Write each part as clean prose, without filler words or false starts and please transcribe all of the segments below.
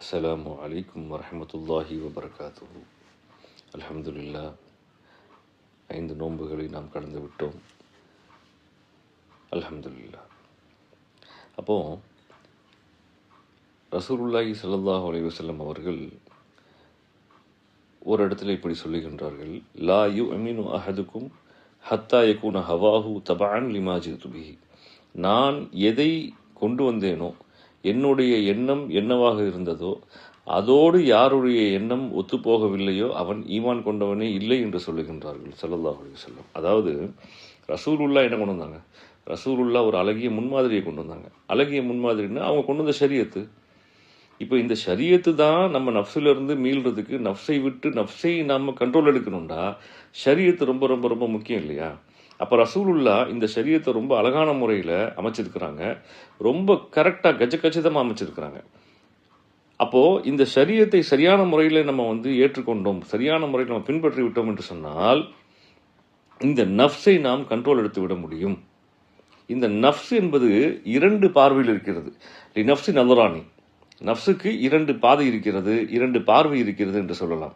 அஸ்ஸலாமு அலைக்கும் வரஹ்மத்துல்லாஹி வபரகாத்துஹு. அல்ஹம்துலில்லா, 5 நோன்புகளை நாம் கடந்து விட்டோம். அல்ஹம்துலில்லா. அப்போது ரசூலுல்லாஹி ஸல்லல்லாஹு அலைஹி வஸல்லம் அவர்கள் ஒரு இடத்துல இப்படி சொல்லுகின்றார்கள், லா யுஅமினு அஹதுக்கும் ஹத்தா யகூன ஹவாஹு தபஅன் லிமா ஜிது பிஹி. நான் எதை கொண்டு வந்தேனோ, என்னுடைய எண்ணம் என்னவாக இருந்ததோ, அதோடு யாருடைய எண்ணம் ஒத்துப்போகவில்லையோ அவன் ஈமான் கொண்டவனே இல்லை என்று சொல்லுகின்றார்கள் ஸல்லல்லாஹு அலைஹி வஸல்லம். அதாவது ரசூலுல்லா என்ன கொண்டு வந்தாங்க? ரசூலுல்லா ஒரு அழகிய முன்மாதிரியை கொண்டு வந்தாங்க. அழகிய முன்மாதிரின்னா அவங்க கொண்டு வந்த ஷரியத்து. இப்போ இந்த ஷரியத்து தான் நம்ம நஃப்ஸிலிருந்து மீள்றதுக்கு, நஃப்ஸை விட்டு நஃப்ஸை நம்ம கண்ட்ரோல் எடுக்கணும்டா ஷரியத்து ரொம்ப ரொம்ப ரொம்ப முக்கியம் இல்லையா? அப்போ ரசூலுல்லா இந்த ஷரியத்தை ரொம்ப அழகான முறையில் அமைச்சிருக்கிறாங்க, ரொம்ப கரெக்டாக கச்சிதமாக அமைச்சிருக்கிறாங்க. அப்போது இந்த ஷரியத்தை சரியான முறையில் நம்ம ஏற்றுக்கொண்டோம், சரியான முறையில் நம்ம பின்பற்றி விட்டோம் என்று சொன்னால் இந்த நஃப்ஸை நாம் கண்ட்ரோல் எடுத்து விட முடியும். இந்த நஃப்ஸ் என்பது 2 பார்வையில் இருக்கிறது. நஃப்ஸி நலரானி, நஃப்ஸுக்கு 2 பாதை இருக்கிறது, 2 பார்வை இருக்கிறது என்று சொல்லலாம்.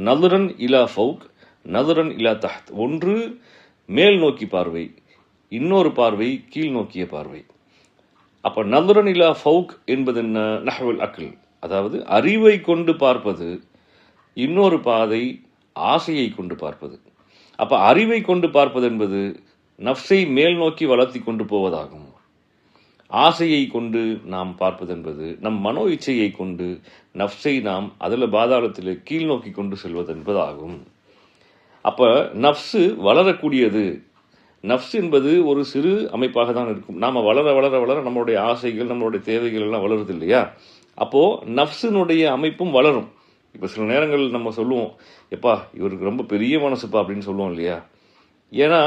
நலுரன் இலா ஃபவுக், நலுரன் இலா தஹ்த். ஒன்று மேல் நோக்கி பார்வை, இன்னொரு பார்வை கீழ் நோக்கிய பார்வை. அப்போ நலுரன் இலா ஃபவுக் என்பது என்ன? நஹ்வுல் அக்ல், அதாவது அறிவை கொண்டு பார்ப்பது. இன்னொரு பாதை ஆசையை கொண்டு பார்ப்பது. அப்போ அறிவை கொண்டு பார்ப்பது என்பது நஃப்ஸை மேல் நோக்கி வளர்த்தி கொண்டு போவதாகும். ஆசையை கொண்டு நாம் பார்ப்பது என்பது நம் மனோ இச்சையை கொண்டு நஃப்ஸை நாம் அதில் பாதாளத்தில் கீழ் நோக்கி கொண்டு செல்வது என்பதாகும். அப்போ நஃப்ஸு வளரக்கூடியது. நஃப்ஸ் என்பது ஒரு சிறு அமைப்பாக தான் இருக்கும். நாம் வளர வளர வளர நம்மளுடைய ஆசைகள், நம்மளுடைய தேவைகள் எல்லாம் வளருது இல்லையா? அப்போது நஃப்ஸினுடைய அமைப்பும் வளரும். இப்போ சில நேரங்கள் நம்ம சொல்லுவோம், எப்பா இவருக்கு ரொம்ப பெரிய மனசுப்பா அப்படின்னு சொல்லுவோம் இல்லையா? ஏன்னா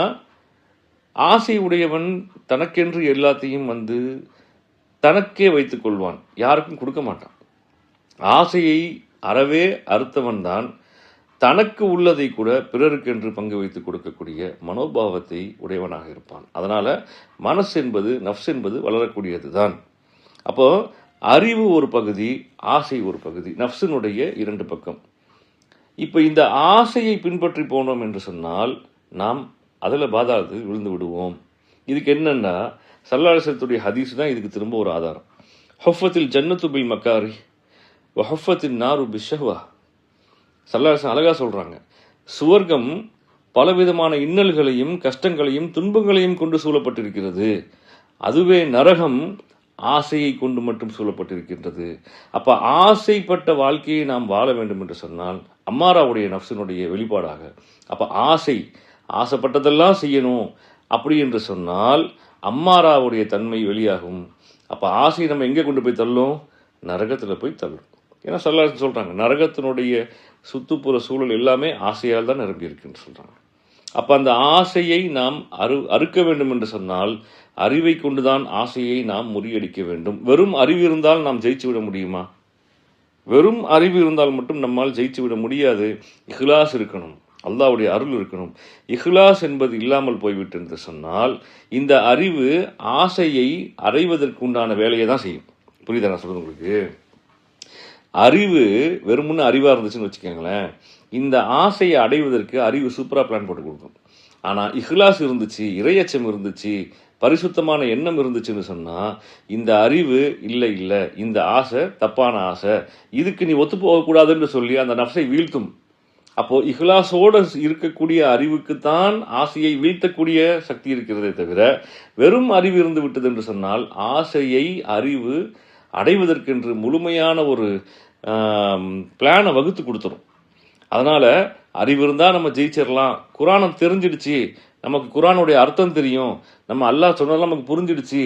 ஆசை உடையவன் தனக்கென்று எல்லாத்தையும் தனக்கே வைத்து கொள்வான், யாருக்கும் கொடுக்க மாட்டான். ஆசையை அறவே அறுத்தவன் தான் தனக்கு உள்ளதை கூட பிறருக்கென்று பங்கு வைத்து கொடுக்கக்கூடிய மனோபாவத்தை உடையவனாக இருப்பான். அதனால் மனசு என்பது, நஃப்ஸ் என்பது வளரக்கூடியது தான். அப்போது அறிவு ஒரு பகுதி, ஆசை ஒரு பகுதி, நஃப்ஸினுடைய 2 பக்கம். இப்போ இந்த ஆசையை பின்பற்றி போனோம் என்று சொன்னால் நாம் அதில் பாதாளத்துக்கு விழுந்து விடுவோம். இதுக்கு என்னென்னா ஸல்லல்லாஹு அலைஹி வஸல்லத்துடைய ஹதீஸ் தான் இதுக்கு திரும்ப ஒரு ஆதாரம். ஹுஃபத்தில் ஜன்னத்து பில் மக்காரி வ ஹுஃபத்தின் நாரு பிஷ்ஷஹ்வா. ஸல்லல்லாஹு அலைஹி வஸல்லம் அழகாக சொல்கிறாங்க, சுவர்க்கம் பலவிதமான இன்னல்களையும் கஷ்டங்களையும் துன்பங்களையும் கொண்டு சூழப்பட்டிருக்கிறது, அதுவே நரகம் ஆசையை கொண்டு மட்டும் சூழப்பட்டிருக்கின்றது. அப்போ ஆசைப்பட்ட வாழ்க்கையை நாம் வாழ வேண்டும் என்று சொன்னால் அம்மாராவுடைய நஃப்ஸினுடைய வெளிப்பாடாக, அப்போ ஆசைப்பட்டதெல்லாம் செய்யணும் அப்படி என்று சொன்னால் அம்மாராவுடைய தன்மை வெளியாகும். அப்போ ஆசை நம்ம எங்கே கொண்டு போய் தள்ளும்? நரகத்தில் போய் தள்ளும். ஏன்னா ஸல்லல்லாஹு சொல்கிறாங்க, நரகத்தினுடைய சுற்றுப்புற சூழல் எல்லாமே ஆசையால் தான் நிரம்பி இருக்குன்னு சொல்கிறாங்க. அப்போ அந்த ஆசையை நாம் அறுக்க வேண்டும் என்று சொன்னால் அறிவை கொண்டுதான் ஆசையை நாம் முறியடிக்க வேண்டும். வெறும் அறிவு இருந்தால் நாம் ஜெயிச்சு விட முடியுமா? வெறும் அறிவு இருந்தால் மட்டும் நம்மால் ஜெயிச்சு விட முடியாது. இஹ்லாஸ் இருக்கணும், அல்லாஹ்வுடைய அருள் இருக்கணும். இஹ்லாஸ் என்பது இல்லாமல் போய்விட்டு என்று சொன்னால் இந்த அறிவு ஆசையை அடைவதற்கு உண்டான வேலையை தான் செய்யும். புரியுதா நான் சொல்கிறது உங்களுக்கு? அறிவு வெறுமுன்னு அறிவாக இருந்துச்சுன்னு வச்சுக்கோங்களேன், இந்த ஆசையை அடைவதற்கு அறிவு சூப்பராக பிளான் போட்டு கொடுக்கும். ஆனால் இஹ்லாஸ் இருந்துச்சு, இறையச்சம் இருந்துச்சு, பரிசுத்தமான எண்ணம் இருந்துச்சுன்னு சொன்னால் இந்த அறிவு இல்லை இந்த ஆசை தப்பான ஆசை, இதுக்கு நீ ஒத்து போகக்கூடாதுன்னு சொல்லி அந்த நஃப்ஸை வீழ்த்தும். அப்போது இஹ்லாஸோடு இருக்கக்கூடிய அறிவுக்குத்தான் ஆசையை வீழ்த்தக்கூடிய சக்தி இருக்கிறதே தவிர வெறும் அறிவு இருந்து விட்டது என்று சொன்னால் ஆசையை அறிவு அடைவதற்கென்று முழுமையான ஒரு பிளானை வகுத்து கொடுத்துரும். அதனால் அறிவு இருந்தால் நம்ம ஜெயிச்சிடலாம், குரானை தெரிஞ்சிடுச்சு, நமக்கு குரானுடைய அர்த்தம் தெரியும், நம்ம அல்லாஹ் சொன்னதெல்லாம் நமக்கு புரிஞ்சிடுச்சு,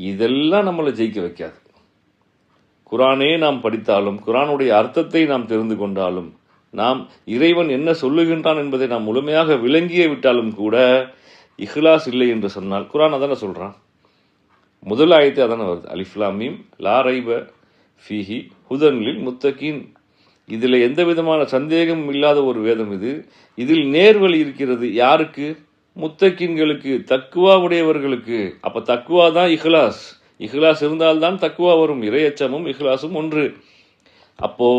இதெல்லாம் நம்மளை ஜெயிக்க வைக்காது. குரானே நாம் படித்தாலும், குரானுடைய அர்த்தத்தை நாம் தெரிந்து கொண்டாலும், நாம் இறைவன் என்ன சொல்லுகின்றான் என்பதை நாம் முழுமையாக விளங்கியே விட்டாலும் கூட இஹ்லாஸ் இல்லை என்று சொன்னால், குரான் அதானே சொல்கிறான், முதல் ஆயத்தை அதானே வருது, அலிஃப் லாம் மீம் லா ரைப ஃபீஹி ஹுதன் லில் முத்தகீன். இதில் எந்த விதமான சந்தேகமும் இல்லாத ஒரு வேதம் இது. இதில் நேர்வழி இருக்கிறது. யாருக்கு? முத்தகீன்களுக்கு, தக்குவா உடையவர்களுக்கு. அப்போ தக்குவா தான் இஹ்லாஸ். இஹ்லாஸ் இருந்தால்தான் தக்குவா வரும். இறையச்சமும் இஹ்லாஸும் ஒன்று. அப்போ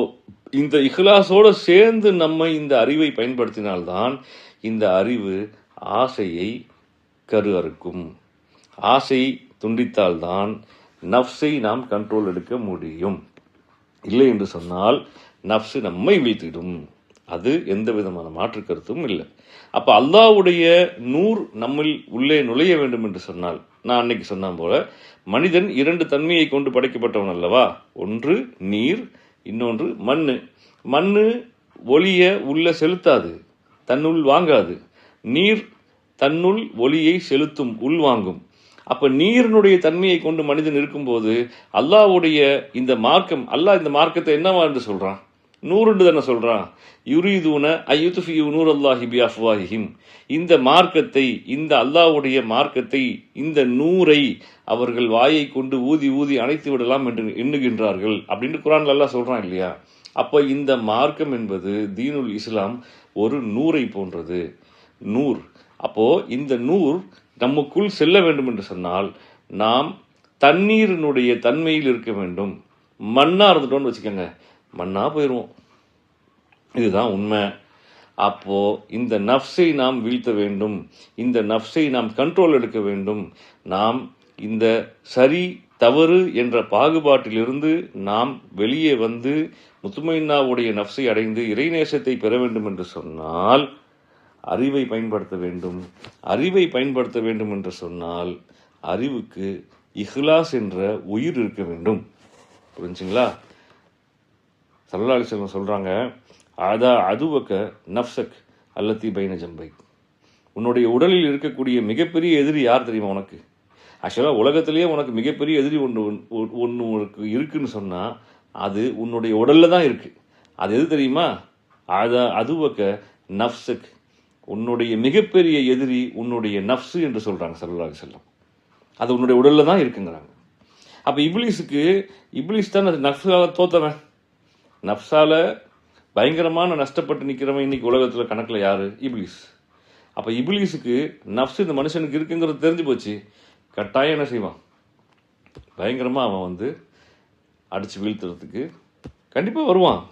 இந்த இஹ்லாஸோடு சேர்ந்து நம்ம இந்த அறிவை பயன்படுத்தினால்தான் இந்த அறிவு ஆசையை கரு அறுக்கும். ஆசை துண்டித்தால்தான் நஃப்ஸை நாம் கண்ட்ரோல் எடுக்க முடியும். இல்லை என்று சொன்னால் நஃப்ஸு நம்மை வீழ்த்திடும். அது எந்த விதமான மாற்று கருத்தும் இல்லை. அப்போ அல்லாஹ்வுடைய நூர் நம்மில் உள்ளே நுழைய வேண்டும் என்று சொன்னால், நான் அன்னைக்கு சொன்னான் போல, மனிதன் 2 தன்மையை கொண்டு படைக்கப்பட்டவன் அல்லவா? ஒன்று நீர், இன்னொன்று மண்ணு. மண்ணு ஒளிய உள்ள செலுத்தாது, தன்னுள் வாங்காது. நீர் தன்னுள் ஒளியை செலுத்தும், உள்வாங்கும். அப்ப நீரினுடைய தன்மையை கொண்டு மனிதன் இருக்கும்போது அல்லாஹ்வுடைய இந்த மார்க்கம், அல்லாஹ் இந்த மார்க்கத்தை என்னவா என்று சொல்றான்? நூறுண்டு தானே சொல்றான். யுரீதுன அய்யுத்ஃபியு நூரல்லாஹி பிஅஃப்வாஹிஹிம். இந்த மார்க்கத்தை, இந்த அல்லாஹ்வுடைய மார்க்கத்தை, இந்த நூரை அவர்கள் வாயை கொண்டு ஊதி ஊதி அணைத்து விடலாம் என்று எண்ணுகின்றார்கள் அப்படின்னு குர்ஆன்ல அல்லாஹ் சொல்றான் இல்லையா? அப்ப இந்த மார்க்கம் என்பது தீனுல் இஸ்லாம் ஒரு நூரை போன்றது. நூர். அப்போ இந்த நூர் நமக்குள் செல்ல வேண்டும் என்று சொன்னால் நாம் தண்ணீரினுடைய தன்மையில் இருக்க வேண்டும். மண்ணா இருந்துட்டோம்னு வச்சுக்கோங்க, மண்ணா போயிடுவோம். இதுதான் உண்மை. அப்போ இந்த நஃப்ஸை நாம் வீழ்த்த வேண்டும், இந்த நஃப்ஸை நாம் கண்ட்ரோல் எடுக்க வேண்டும். நாம் இந்த சரி தவறு என்ற பாகுபாட்டிலிருந்து நாம் வெளியே வந்து முத்துமைன்னாவுடைய நஃப்ஸை அடைந்து இறைநேசத்தை பெற வேண்டும் என்று சொன்னால் அறிவை பயன்படுத்த வேண்டும். அறிவை பயன்படுத்த வேண்டும் என்று சொன்னால் அறிவுக்கு இஹ்லாஸ் என்ற உயிர் இருக்க வேண்டும். புரிஞ்சுங்களா? ஸல்லல்லாஹு அலைஹி வஸல்லம் சொல்றாங்க, அதா அதுவக்க நஃப்ஸக் அல்லத்தி பைன ஜம்பை. உன்னுடைய உடலில் இருக்கக்கூடிய மிகப்பெரிய எதிரி யார் தெரியுமா உனக்கு? ஆக்சுவலாக உலகத்திலேயே உனக்கு மிகப்பெரிய எதிரி ஒன்று உனக்கு இருக்குன்னு சொன்னால் அது உன்னுடைய உடலில் தான் இருக்குது. அது எது தெரியுமா? அதா அதுவக்க நஃப்ஸக். உன்னுடைய மிகப்பெரிய எதிரி உன்னுடைய நஃப்ஸு என்று சொல்கிறாங்க ஸல்லல்லாஹு அலைஹி வஸல்லம். அது உன்னுடைய உடலில் தான் இருக்குங்கிறாங்க. அப்போ இப்லீஸ் தான் அது நஃப்ஸால் தோத்தவன். நஃப்ஸால் பயங்கரமான நஷ்டப்பட்டு நிற்கிறவன் இன்னைக்கு உலகத்தில் கணக்கில் யார்? இப்லீஸ். அப்போ இப்லீஸுக்கு நஃப்ஸ் இந்த மனுஷனுக்கு இருக்குங்கிறது தெரிஞ்சு போச்சு. கட்டாயம் என்ன செய்வான்? பயங்கரமாக அவன் வந்து அடித்து வீழ்த்துறதுக்கு கண்டிப்பாக வருவான்.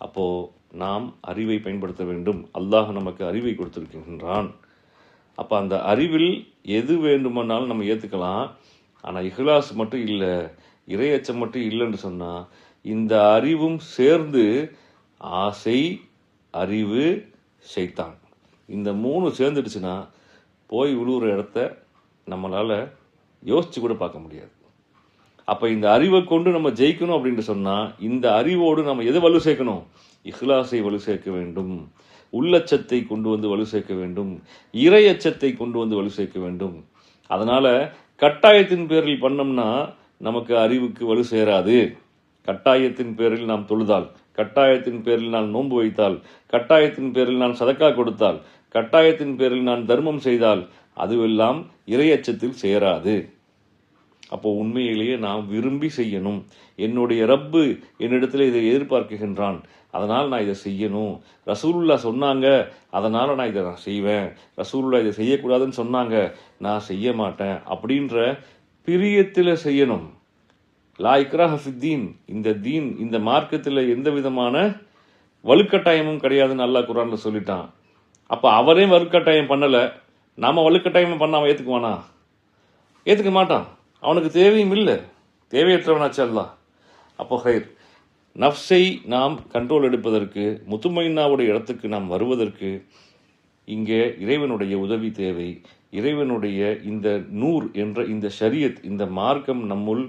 அப்போது நாம் அறிவை பயன்படுத்த வேண்டும். அல்லாஹ் நமக்கு அறிவை கொடுத்திருக்கின்றான். அப்போ அந்த அறிவில் எது வேண்டுமானாலும் நம்ம ஏற்றுக்கலாம். ஆனால் இஹ்லாஸ் மட்டும் இல்லை, இறையச்சம் மட்டும் இல்லைன்னு சொன்னால் இந்த அறிவும் சேர்ந்து ஆசை, அறிவு, ஷைத்தான், இந்த 3 சேர்ந்துடுச்சுன்னா போய் விழுவுற இடத்த நம்மளால் யோசிச்சு கூட பார்க்க முடியாது. அப்போ இந்த அறிவை கொண்டு நம்ம ஜெயிக்கணும் அப்படின்னு சொன்னால் இந்த அறிவோடு நம்ம எதை வலு சேர்க்கணும்? இஹ்லாஸை வலு சேர்க்க வேண்டும். உள்ளச்சத்தை கொண்டு வந்து வலு சேர்க்க வேண்டும். இறையச்சத்தை கொண்டு வந்து வலு சேர்க்க வேண்டும். அதனால் கட்டாயத்தின் பேரில் பண்ணோம்னா நமக்கு அறிவுக்கு வலு சேராது. கட்டாயத்தின் பேரில் நாம் தொழுதால், கட்டாயத்தின் பேரில் நான் நோன்பு வைத்தால், கட்டாயத்தின் பேரில் நான் சதக்கா கொடுத்தால், கட்டாயத்தின் பேரில் நான் தர்மம் செய்தால் அதுவெல்லாம் இறையச்சத்தில் சேராது. அப்போ உண்மையிலேயே நாம் விரும்பி செய்யணும். என்னுடைய ரப்பு என்னிடத்தில் இதை எதிர்பார்க்கின்றான், அதனால் நான் இதை செய்யணும். ரசூலுல்லாஹ் சொன்னாங்க, அதனால் நான் இதை செய்வேன். ரசூலுல்லாஹ் இதை செய்யக்கூடாதுன்னு சொன்னாங்க, நான் செய்ய மாட்டேன் அப்படின்ற பிரியத்தில் செய்யணும். லா இக்ராஹ ஃபித்தீன். இந்த தீன், இந்த மார்க்கத்தில் எந்த விதமான வலுக்கட்டாயமும் கிடையாதுன்னு அல்லாஹ் குர்ஆனில் சொல்லிட்டான். அப்போ அவரே வலுக்கட்டாயம் பண்ணலை, நாம் வலுக்கட்டாயம் பண்ண அவன் ஏற்றுக்குவானா? ஏற்றுக்க மாட்டான். அவனுக்கு தேவையும் இல்லை, தேவையற்றவனாச்சு அல்லாஹ். அப்போ ஹைர், நஃப்ஸை நாம் கண்ட்ரோல் எடுப்பதற்கு, முத்துமைன்னாவுடைய இடத்துக்கு நாம் வருவதற்கு இங்கே இறைவனுடைய உதவி தேவை. இறைவனுடைய இந்த நூர் என்ற இந்த ஷரியத், இந்த மார்க்கம் நம்முள்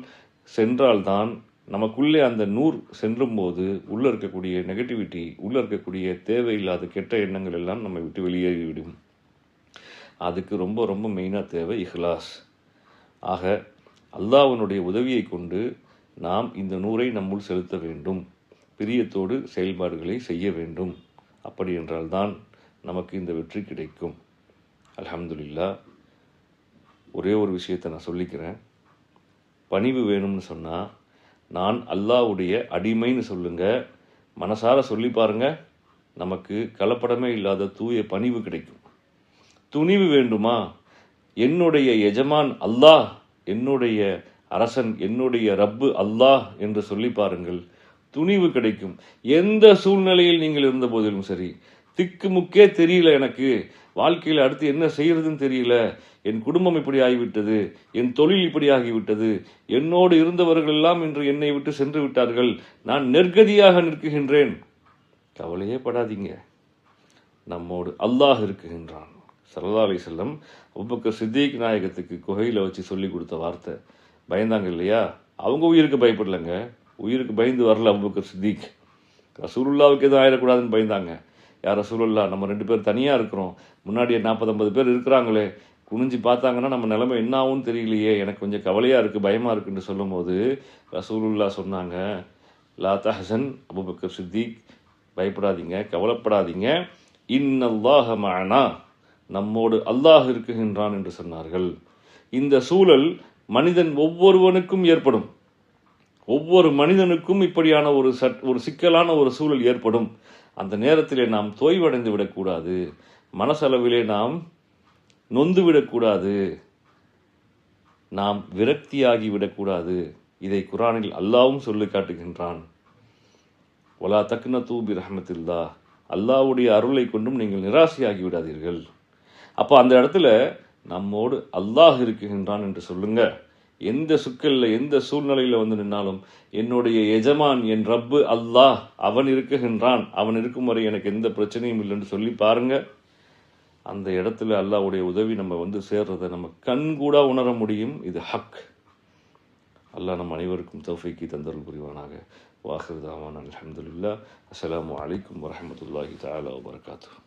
சென்றால்தான், நமக்குள்ளே அந்த நூர் சென்றும் போது உள்ளே இருக்கக்கூடிய நெகட்டிவிட்டி, உள்ளே இருக்கக்கூடிய தேவையில்லாத கெட்ட எண்ணங்கள் எல்லாம் நம்மை விட்டு வெளியேறிவிடும். அதுக்கு ரொம்ப ரொம்ப மெயினாக தேவை இஹ்லாஸ். ஆக அல்லாஹ்வினுடைய உதவியை கொண்டு நாம் இந்த நூரை நம்முள் செலுத்த வேண்டும். பிரியத்தோடு செயல்பாடுகளை செய்ய வேண்டும். அப்படி என்றால்தான் நமக்கு இந்த வெற்றி கிடைக்கும். அல்ஹம்துலில்லாஹ். ஒரே ஒரு விஷயத்தை நான் சொல்லிக்கிறேன். பணிவு வேணும்னு சொன்னால் நான் அல்லாஹ்வுடைய அடிமைன்னு சொல்லுங்க, மனசார சொல்லி பாருங்க, நமக்கு கலப்படமே இல்லாத தூய பணிவு கிடைக்கும். துணிவு வேண்டுமா? என்னுடைய எஜமான் அல்லாஹ், என்னுடைய அரசன், என்னுடைய ரப்பு அல்லாஹ் என்று சொல்லி பாருங்கள். துணிவு கிடைக்கும். எந்த சூழ்நிலையில் நீங்கள் இருந்த போதிலும் சரி, திக்குமுக்கே தெரியல, எனக்கு வாழ்க்கையில் அடுத்து என்ன செய்யறதுன்னு தெரியல, என் குடும்பம் இப்படி ஆகிவிட்டது, என் தொழில் இப்படி ஆகிவிட்டது, என்னோடு இருந்தவர்கள் எல்லாம் இன்று என்னை விட்டு சென்று விட்டார்கள், நான் நெர்கதியாக நிற்குகின்றேன். கவலையே படாதீங்க, நம்மோடு அல்லாஹ் இருக்குகின்றான். ஸல்லல்லாஹு அலைஹி வஸல்லம் அபூபக்கர் சித்திக் நாயகத்துக்கு குகையில் வச்சு சொல்லி கொடுத்த வார்த்தை. பயந்தாங்க இல்லையா? அவங்க உயிருக்கு பயப்படலைங்க, உயிருக்கு பயந்து வரல அபூபக்கர் சித்திக். ரசூலுல்லாவுக்கு எதுவும் ஆயிடக்கூடாதுன்னு பயந்தாங்க. யார் ரசூலுல்லா, நம்ம 2 பேர் தனியாக இருக்கிறோம், முன்னாடியே 40-50 பேர் இருக்கிறாங்களே, குனிஞ்சு பார்த்தாங்கன்னா நம்ம நிலைமை என்ன ஆகும்னு தெரியலையே, எனக்கு கொஞ்சம் கவலையாக இருக்குது, பயமாக இருக்குன்னு சொல்லும்போது ரசூலுல்லா சொன்னாங்க, லா தஹ்சன் அபூபக்கர் சித்திக், பயப்படாதீங்க, கவலைப்படாதீங்க, இன்னல்லாஹ மஅனா, நம்மோடு அல்லாஹ் இருக்குகின்றான் என்று சொன்னார்கள். இந்த சூழல் மனிதன் ஒவ்வொருவனுக்கும் ஏற்படும். ஒவ்வொரு மனிதனுக்கும் இப்படியான ஒரு சிக்கலான ஒரு சூழல் ஏற்படும். அந்த நேரத்திலே நாம் தோய்வடைந்து விடக்கூடாது, மனசளவிலே நாம் நொந்து விடக்கூடாது, நாம் விரக்தியாகி விடக்கூடாது. இதை குர்ஆனில் அல்லாஹ்வும் சொல்லி காட்டுகின்றான். வலா தக்னது பி ரஹ்மத்தில்லாஹ், அல்லாஹ்வுடைய அருளை கொண்டும் நீங்கள் நிராசையாகி விடாதீர்கள். அப்போ அந்த இடத்துல நம்மோடு அல்லாஹ் இருக்குகின்றான் என்று சொல்லுங்க. எந்த சிக்கல்ல எந்த சூழ்நிலையில் வந்து நின்னாலும் என்னுடைய எஜமான் என் ரப்பு அல்லாஹ், அவன் இருக்குகின்றான், அவன் இருக்கும் வரை எனக்கு எந்த பிரச்சனையும் இல்லைன்னு சொல்லி பாருங்க. அந்த இடத்துல அல்லாஹ்வுடைய உதவி நம்ம வந்து சேர்றதை நம்ம கண் கூட உணர முடியும். இது ஹக். அல்லாஹ் நம் அனைவருக்கும் தௌஃபீக்கை தந்தருள் புரிவானாக. வாஹிர் தாவானா அல்ஹம்துலில்லாஹ். அஸ்ஸலாமு அலைக்கும் வரஹ்மத்துல்லாஹி தஆலா வபரகாத்துஹு.